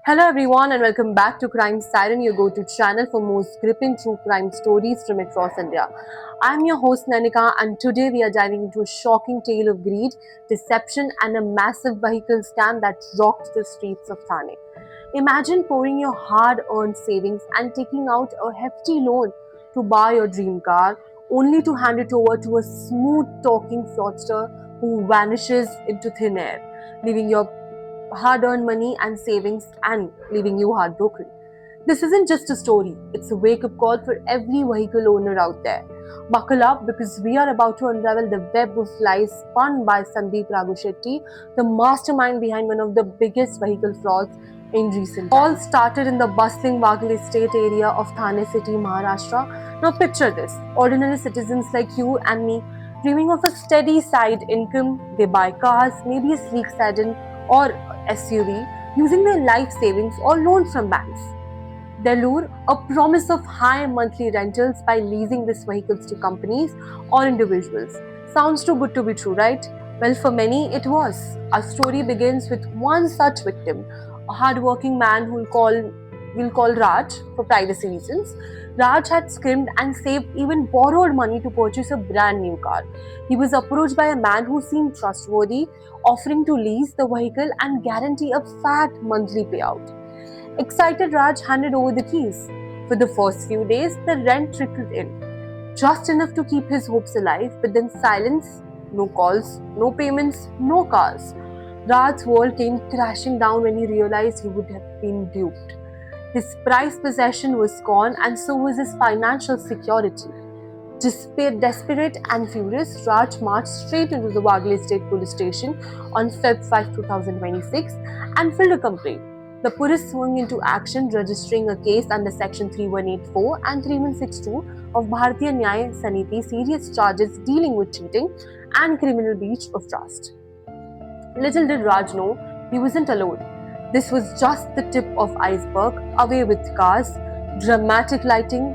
Hello everyone and welcome back to Crime Siren, your go-to channel for most gripping true crime stories from across India. I'm your host Nanika and today we are diving into a shocking tale of greed, deception and a massive vehicle scam that rocked the streets of Thane. Imagine pouring your hard-earned savings and taking out a hefty loan to buy your dream car only to hand it over to a smooth-talking fraudster who vanishes into thin air, leaving your hard earned money and savings and leaving you heartbroken. This isn't just a story, it's a wake up call for every vehicle owner out there. Buckle up because we are about to unravel the web of lies spun by Sandeep Ragushetty, the mastermind behind one of the biggest vehicle frauds in recent times. All started in the bustling Waghli Estate area of Thane city, Maharashtra. Now picture this, ordinary citizens like you and me dreaming of a steady side income. They buy cars, maybe a sleek sedan or SUV, using their life savings or loans from banks. They lure a promise of high monthly rentals by leasing these vehicles to companies or individuals. Sounds too good to be true, right? Well, for many, it was. Our story begins with one such victim, a hardworking man who we'll call Raj for privacy reasons. Raj had skimmed and saved, even borrowed money to purchase a brand new car. He was approached by a man who seemed trustworthy, offering to lease the vehicle and guarantee a fat monthly payout. Excited, Raj handed over the keys. For the first few days, the rent trickled in, just enough to keep his hopes alive, but then silence, no calls, no payments, no cars. Raj's world came crashing down when he realized he would have been duped. His prized possession was gone, and so was his financial security. Desperate and furious, Raj marched straight into the Waghli State Police Station on Feb 5, 2026 and filed a complaint. The police swung into action, registering a case under Section 3184 and 3162 of Bharatiya Nyaya Samiti, serious charges dealing with cheating and criminal breach of trust. Little did Raj know he wasn't alone. This was just the tip of iceberg, away with cars, dramatic lighting,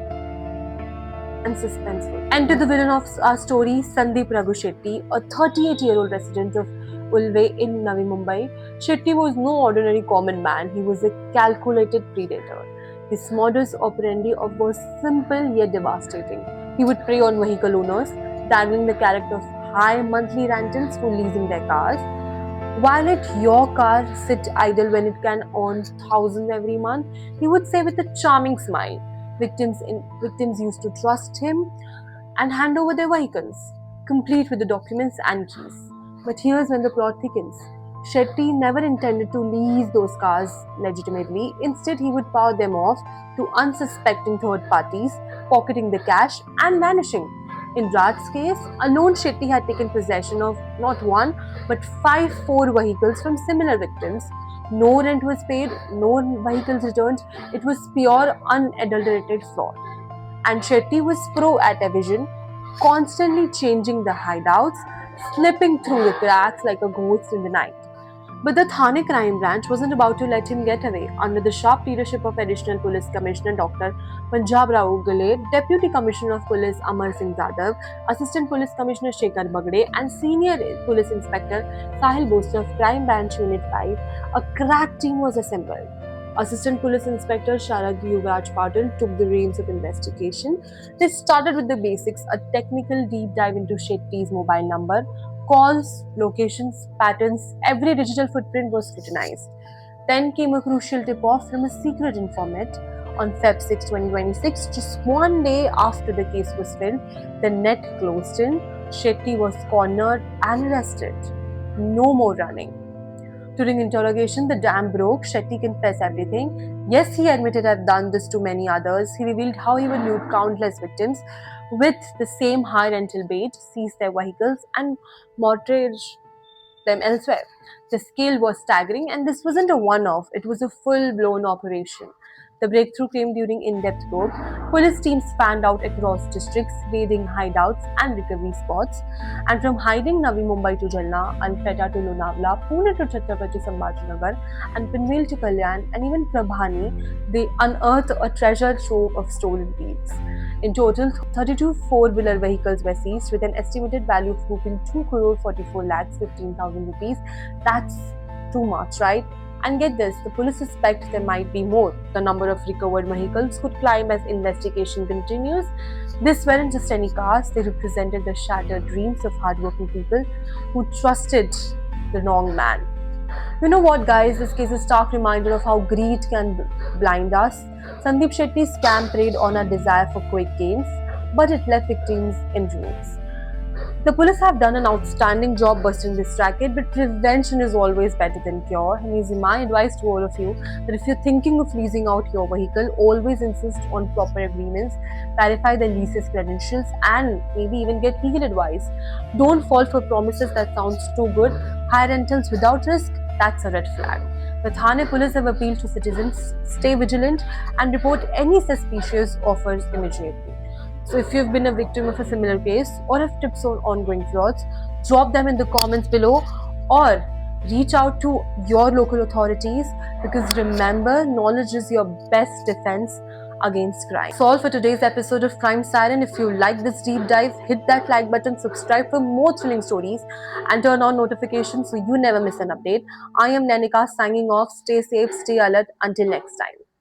and suspenseful. Enter the villain of our story, Sandeep Ragushetty, a 38-year-old resident of Ulve in Navi Mumbai. Shetty was no ordinary common man, he was a calculated predator. His modus operandi was simple yet devastating. He would prey on vehicle owners, dangling the carrot of high monthly rentals for leasing their cars. Why let your car sit idle when it can earn thousands every month? He would say with a charming smile. Victims used to trust him and hand over their vehicles, complete with the documents and keys. But here's when the plot thickens. Shetty never intended to lease those cars legitimately. Instead, he would power them off to unsuspecting third parties, pocketing the cash and vanishing. In Raj's case, alone Shetty had taken possession of not one but four vehicles from similar victims. No rent was paid, no vehicles returned. It was pure, unadulterated fraud. And Shetty was pro at evasion, constantly changing the hideouts, slipping through the cracks like a ghost in the night. But the Thane Crime Branch wasn't about to let him get away. Under the sharp leadership of Additional Police Commissioner Dr. Punjab Rao Gale, Deputy Commissioner of Police Amar Singh Zadav, Assistant Police Commissioner Shekhar Bagde, and Senior Police Inspector Sahil Bose of Crime Branch Unit 5, a crack team was assembled. Assistant Police Inspector Sharad Yuvraj Patil took the reins of investigation. They started with the basics, a technical deep dive into Shetty's mobile number, calls, locations, patterns, every digital footprint was scrutinized. Then came a crucial tip off from a secret informant. On Feb 6, 2026, just one day after the case was filed, the net closed in. Shetty was cornered and arrested. No more running. During interrogation, the dam broke. Shetty confessed everything. Yes, he admitted I've done this to many others. He revealed how he would loot countless victims with the same high rental bait, seize their vehicles, and mortgage them elsewhere. The scale was staggering, and this wasn't a one off, it was a full blown operation. The breakthrough came during in depth work. Police teams fanned out across districts, raiding hideouts and recovery spots. And from hiding Navi Mumbai to Jalna, Alpeta to Lonavala, Pune to Chhatrapati Sambhajinagar, and Panvel to Kalyan, and even Prabhani, they unearthed a treasure trove of stolen deeds. In total, 32 four-wheeler vehicles were seized with an estimated value of Rs 2 crore 44 lakhs 15,000 rupees. That's too much, right? And get this, the police suspect there might be more. The number of recovered vehicles could climb as investigation continues. These weren't just any cars, they represented the shattered dreams of hardworking people who trusted the wrong man. You know what, guys? This case is a stark reminder of how greed can blind us. Sandeep Shetty's scam preyed on our desire for quick gains, but it left victims in ruins. The police have done an outstanding job busting this racket, but prevention is always better than cure. And is my advice to all of you that if you're thinking of leasing out your vehicle, always insist on proper agreements, verify the lease's credentials, and maybe even get legal advice. Don't fall for promises that sounds too good. High rentals without risk, that's a red flag. The Thane police have appealed to citizens, stay vigilant and report any suspicious offers immediately. So if you've been a victim of a similar case or have tips on ongoing frauds, drop them in the comments below or reach out to your local authorities, because remember, knowledge is your best defense against crime. That's all for today's episode of Crime Siren. If you like this deep dive, hit that like button, subscribe for more thrilling stories, and turn on notifications so you never miss an update. I am Nanika signing off. Stay safe, stay alert. Until next time.